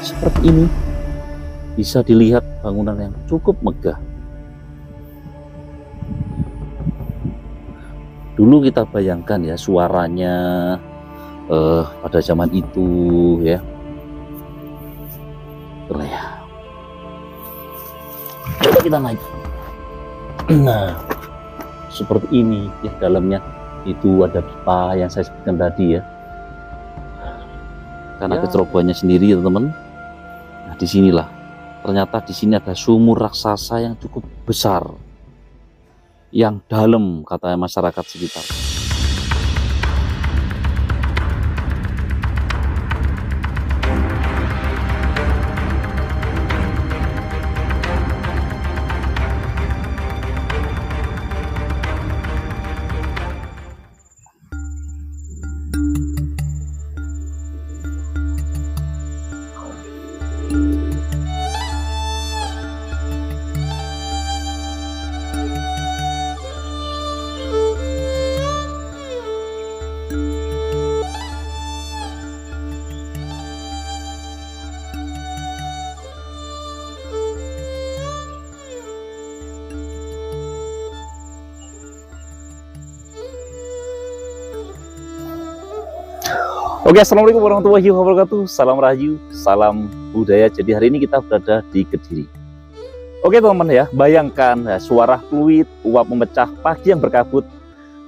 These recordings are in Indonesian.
seperti ini. Bisa dilihat bangunan yang cukup megah. Dulu kita bayangkan ya suaranya pada zaman itu ya. Coba kita naik. Nah, seperti ini ya dalamnya. Itu ada pipa yang saya sebutkan tadi ya. Karena kecerobohannya sendiri ya teman-teman. Nah, disinilah ternyata di sini ada sumur raksasa yang cukup besar, yang dalam kata masyarakat sekitar. Oke, assalamualaikum warahmatullahi wabarakatuh. Salam Rahayu, salam budaya. Jadi hari ini kita berada di Kediri. Oke teman-teman ya, bayangkan ya, suara fluid, uap memecah, pagi yang berkabut,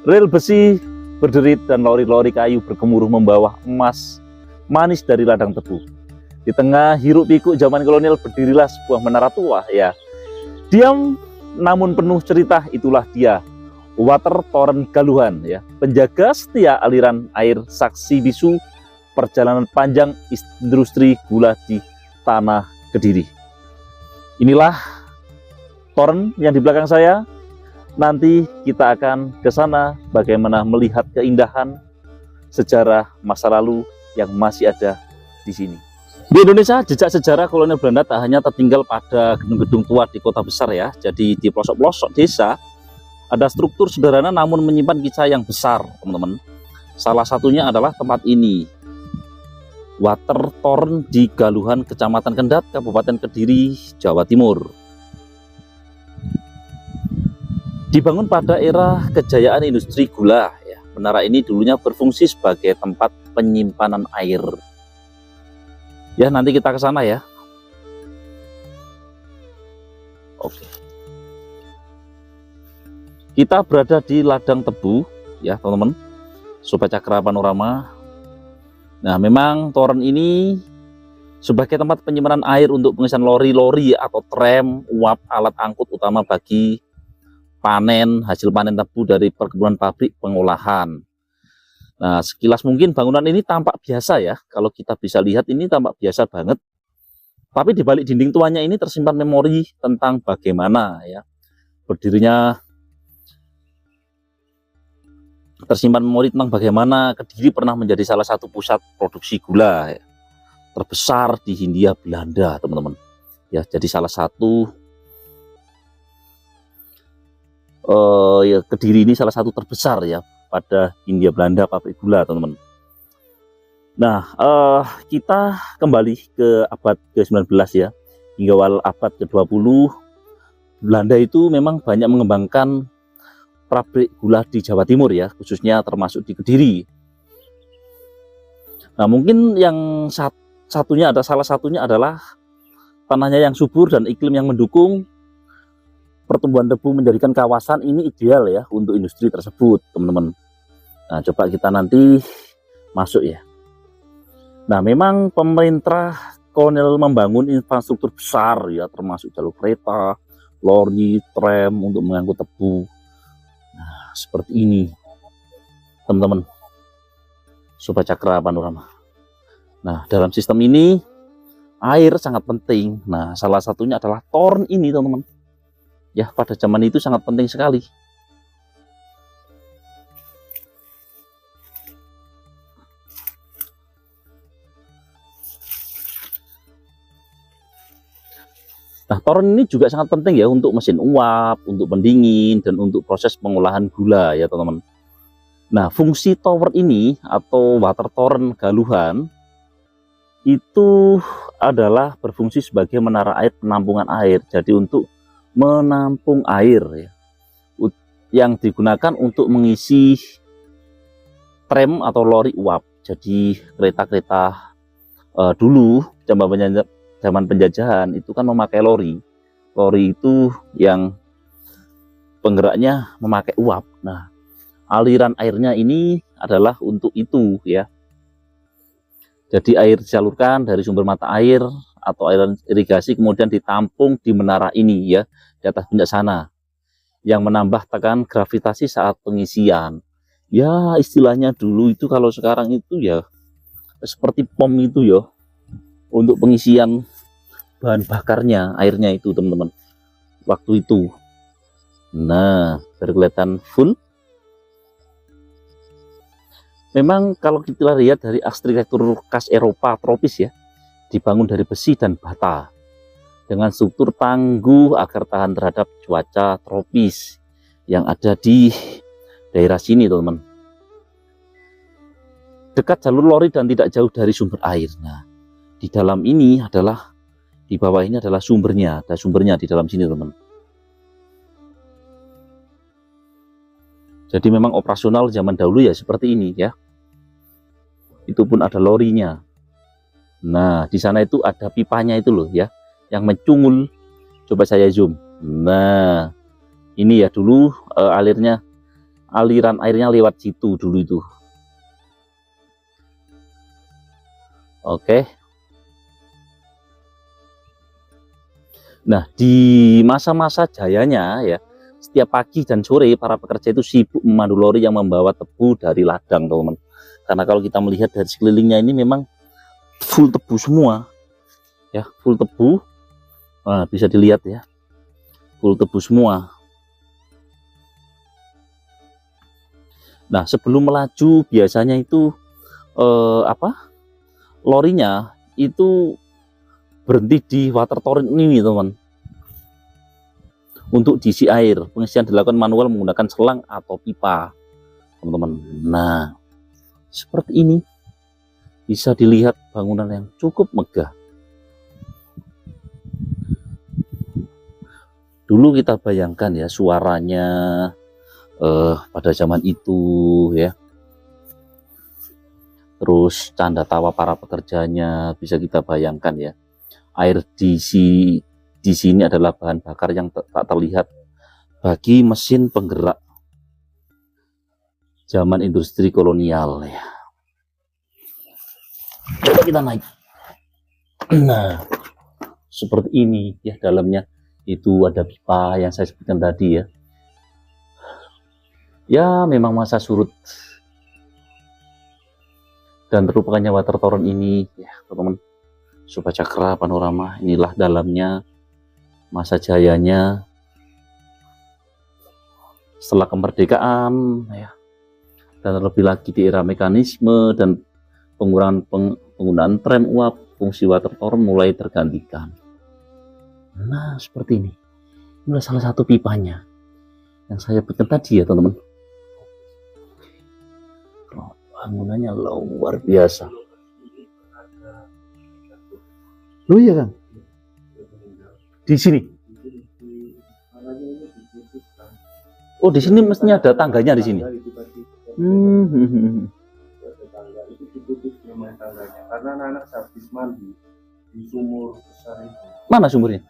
rel besi berderit dan lori-lori kayu bergemuruh membawa emas manis dari ladang tebu. Di tengah hiruk pikuk zaman kolonial berdirilah sebuah menara tua ya. Diam namun penuh cerita, itulah dia. Water Torrent Galuhan ya, penjaga setia aliran air, saksi bisu perjalanan panjang industri gula di tanah Kediri. Inilah torrent yang di belakang saya. Nanti kita akan ke sana bagaimana melihat keindahan sejarah masa lalu yang masih ada di sini. Di Indonesia, jejak sejarah kolonial Belanda tak hanya tertinggal pada gedung-gedung tua di kota besar ya. Jadi di pelosok-pelosok desa ada struktur sederhana namun menyimpan kisah yang besar, teman-teman. Salah satunya adalah tempat ini. Water Torrent di Galuhan, Kecamatan Kendat, Kabupaten Kediri, Jawa Timur. Dibangun pada era kejayaan industri gula ya. Menara ini dulunya berfungsi sebagai tempat penyimpanan air. Ya, nanti kita ke sana ya. Oke. Kita berada di ladang tebu ya teman-teman, Sobat Cakra Panorama. Nah, memang torrent ini sebagai tempat penyimpanan air untuk pengisian lori-lori atau tram uap, alat angkut utama bagi panen hasil panen tebu dari perkebunan pabrik pengolahan. Nah, sekilas mungkin bangunan ini tampak biasa ya. Kalau kita bisa lihat ini tampak biasa banget. Tapi di balik dinding tuanya ini tersimpan memori tentang bagaimana ya berdirinya, tersimpan memori tentang bagaimana Kediri pernah menjadi salah satu pusat produksi gula ya, terbesar di Hindia Belanda, teman-teman. Ya, jadi salah satu ya Kediri ini salah satu terbesar ya pada Hindia Belanda pabrik gula, teman-teman. Nah, kita kembali ke abad ke-19 ya. Hingga awal abad ke-20 Belanda itu memang banyak mengembangkan pabrik gula di Jawa Timur ya, khususnya termasuk di Kediri. Nah, mungkin yang satunya ada, salah satunya adalah tanahnya yang subur dan iklim yang mendukung pertumbuhan tebu menjadikan kawasan ini ideal ya untuk industri tersebut, teman-teman. Nah, coba kita nanti masuk ya. Nah, memang pemerintah kolonial membangun infrastruktur besar ya, termasuk jalur kereta, lori, tram untuk mengangkut tebu. Nah, seperti ini teman-teman, Sobat Cakra Panorama. Nah, dalam sistem ini air sangat penting. Nah, salah satunya adalah torrent ini, teman-teman. Ya, pada zaman itu sangat penting sekali. Nah, torrent ini juga sangat penting ya untuk mesin uap, untuk pendingin, dan untuk proses pengolahan gula ya teman-teman. Nah, fungsi tower ini atau water torrent Galuhan itu adalah berfungsi sebagai menara air penampungan air. Jadi untuk menampung air ya, yang digunakan untuk mengisi tram atau lori uap. Jadi kereta-kereta dulu zaman penjajahan itu kan memakai lori. Lori itu yang penggeraknya memakai uap. Nah, aliran airnya ini adalah untuk itu ya. Jadi air disalurkan dari sumber mata air atau aliran irigasi kemudian ditampung di menara ini ya, di atas puncak sana, yang menambah tekanan gravitasi saat pengisian. Ya istilahnya dulu itu, kalau sekarang itu ya seperti pom itu ya, untuk pengisian bahan bakarnya, airnya itu teman-teman, waktu itu. Nah, kelihatan full. Memang kalau kita lihat dari arsitektur khas Eropa tropis ya, dibangun dari besi dan bata dengan struktur tangguh agar tahan terhadap cuaca tropis yang ada di daerah sini teman-teman. Dekat jalur lori dan tidak jauh dari sumber air. Nah, di dalam ini adalah, di bawah ini adalah sumbernya, ada sumbernya di dalam sini teman-teman. Jadi memang operasional zaman dahulu ya seperti ini ya. Itu pun ada lorinya. Nah, di sana itu ada pipanya itu loh ya, yang mencungul. Coba saya zoom. Nah, ini ya dulu aliran airnya lewat situ dulu itu. Oke. Nah, di masa-masa jayanya ya, setiap pagi dan sore para pekerja itu sibuk memandu lori yang membawa tebu dari ladang teman-teman. Karena kalau kita melihat dari sekelilingnya ini memang full tebu semua ya, full tebu. Nah, bisa dilihat ya, full tebu semua. Nah, sebelum melaju biasanya itu lorinya itu berhenti di water torrent ini teman, untuk diisi air. Pengisian dilakukan manual menggunakan selang atau pipa teman-teman. Nah, seperti ini bisa dilihat bangunan yang cukup megah. Dulu kita bayangkan ya suaranya pada zaman itu ya, terus canda tawa para pekerjanya bisa kita bayangkan ya. Air di sini adalah bahan bakar yang tak terlihat bagi mesin penggerak zaman industri kolonial ya. Coba kita naik. Nah, seperti ini ya dalamnya. Itu ada pipa yang saya sebutkan tadi ya. Ya memang masa surut dan terlupakannya water torrent ini ya teman-teman. Sobat Cakra Panorama, inilah dalamnya masa jayanya setelah kemerdekaan ya, dan terlebih lagi di era mekanisme dan penggunaan tram uap, fungsi water torrent mulai tergantikan. Nah, seperti ini. Inilah salah satu pipanya yang saya sebutkan tadi ya, teman-teman. Oh, bangunannya luar biasa. Loh iya, Kang? Di sini? Oh, di sini mestinya ada tangganya di sini. Itu diputus tangganya karena anak-anak habis mandi di sumur besar itu. Mana sumurnya?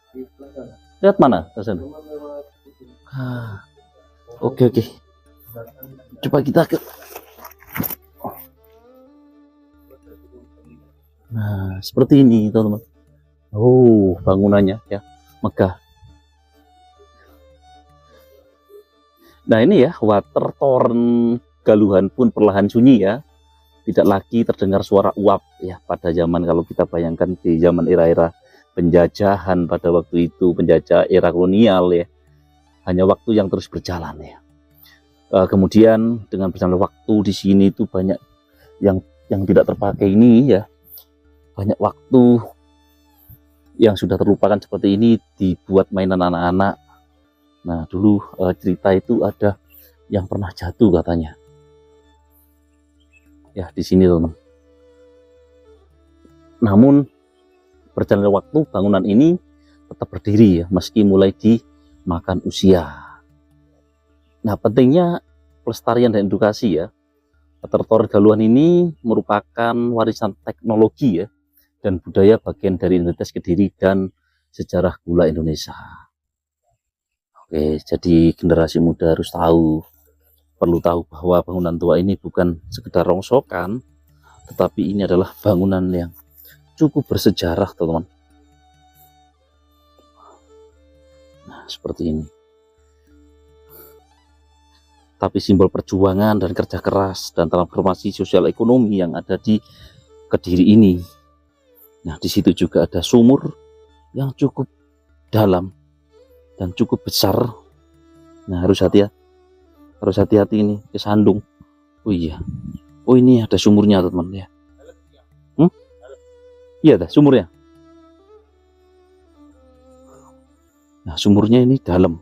Lihat mana? Oke. Coba kita ke. Nah, seperti ini teman-teman. Oh, bangunannya ya, megah. Nah, ini ya water torrent Galuhan pun perlahan sunyi ya. Tidak lagi terdengar suara uap ya pada zaman, kalau kita bayangkan di zaman era-era penjajahan pada waktu itu, penjajah era kolonial ya, hanya waktu yang terus berjalan ya. Kemudian dengan berjalan waktu di sini itu banyak yang tidak terpakai ini ya, banyak waktu yang sudah terlupakan seperti ini dibuat mainan anak-anak. Nah dulu cerita itu ada yang pernah jatuh katanya ya di sini teman. Namun berjalannya waktu bangunan ini tetap berdiri ya, meski mulai dimakan usia. Nah, pentingnya pelestarian dan edukasi ya. Trotoar Galuhan ini merupakan warisan teknologi ya dan budaya bagian dari identitas Kediri dan sejarah gula Indonesia. Oke, jadi generasi muda harus perlu tahu bahwa bangunan tua ini bukan sekedar rongsokan, tetapi ini adalah bangunan yang cukup bersejarah, teman-teman. Nah, seperti ini. Tapi simbol perjuangan dan kerja keras dan transformasi sosial ekonomi yang ada di Kediri ini. Nah, di situ juga ada sumur yang cukup dalam dan cukup besar. Nah, harus hati-hati ini kesandung. Oh iya. Oh, ini ada sumurnya, teman-teman ya. Iya, ada sumurnya. Nah, sumurnya ini dalam.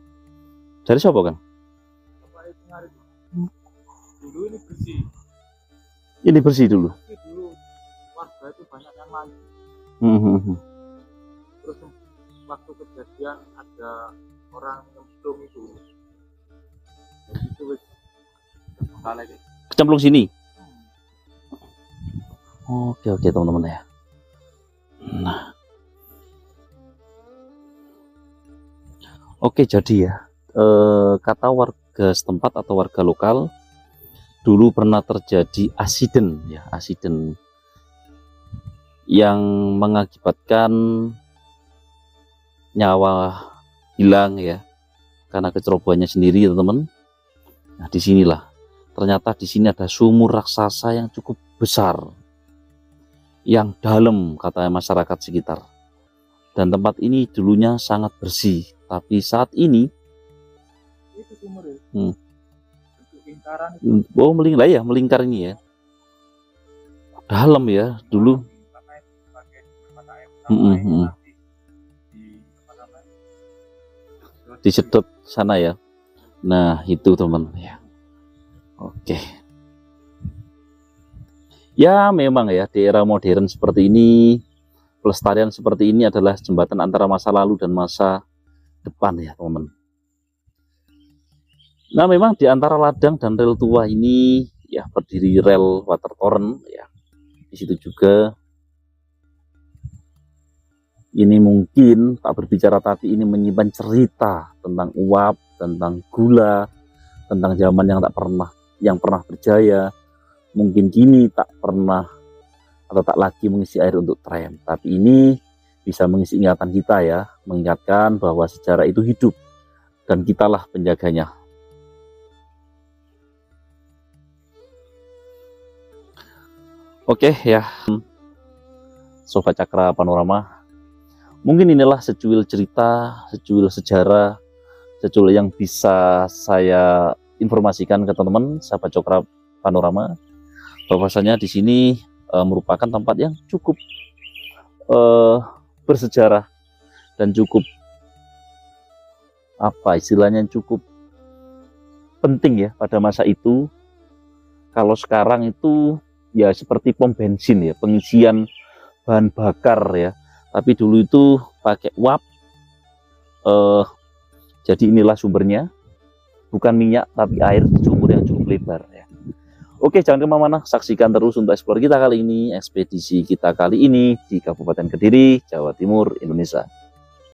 Dari siapa, Kang? Dulu ini bersih. Ini bersih dulu. Dulu warga itu banyak yang mandi. Terus waktu kejadian ada orang nyemplung itu. Jadi itu wis Kecemplung sini. Oke, teman-teman ya. Nah. Oke, jadi ya, kata warga setempat atau warga lokal, dulu pernah terjadi asiden yang mengakibatkan nyawa hilang ya, karena kecerobohannya sendiri, teman-teman. Nah, disinilah ternyata di sini ada sumur raksasa yang cukup besar, yang dalam, kata masyarakat sekitar. Dan tempat ini dulunya sangat bersih, tapi saat ini itu sumur ya. Bentuk lingkaran itu. Oh, melingkar ini ya. Dalam ya dulu. Disedot sana ya. Nah, itu teman ya. Oke. Ya, memang ya di era modern seperti ini, pelestarian seperti ini adalah jembatan antara masa lalu dan masa depan ya, teman-teman. Nah, memang di antara ladang dan rel tua ini ya berdiri rel water torrent ya. Di situ juga ini mungkin tak berbicara, tapi ini menyimpan cerita tentang uap, tentang gula, tentang zaman yang pernah berjaya. Mungkin kini tak pernah atau tak lagi mengisi air untuk tram, tapi ini bisa mengisi ingatan kita ya, mengingatkan bahwa sejarah itu hidup dan kitalah penjaganya. Oke ya, Sobat Cakra Panorama, mungkin inilah secuil cerita, secuil sejarah, secuil yang bisa saya informasikan ke teman-teman sahabat Cakra Panorama, bahwasanya di sini merupakan tempat yang cukup bersejarah dan cukup cukup penting ya pada masa itu. Kalau sekarang itu ya seperti pom bensin ya, pengisian bahan bakar ya, tapi dulu itu pakai uap. Jadi inilah sumbernya, bukan minyak tapi air, sumur yang cukup lebar ya. Oke, jangan kemana-mana, saksikan terus untuk eksplor kita kali ini, ekspedisi kita kali ini di Kabupaten Kediri, Jawa Timur, Indonesia.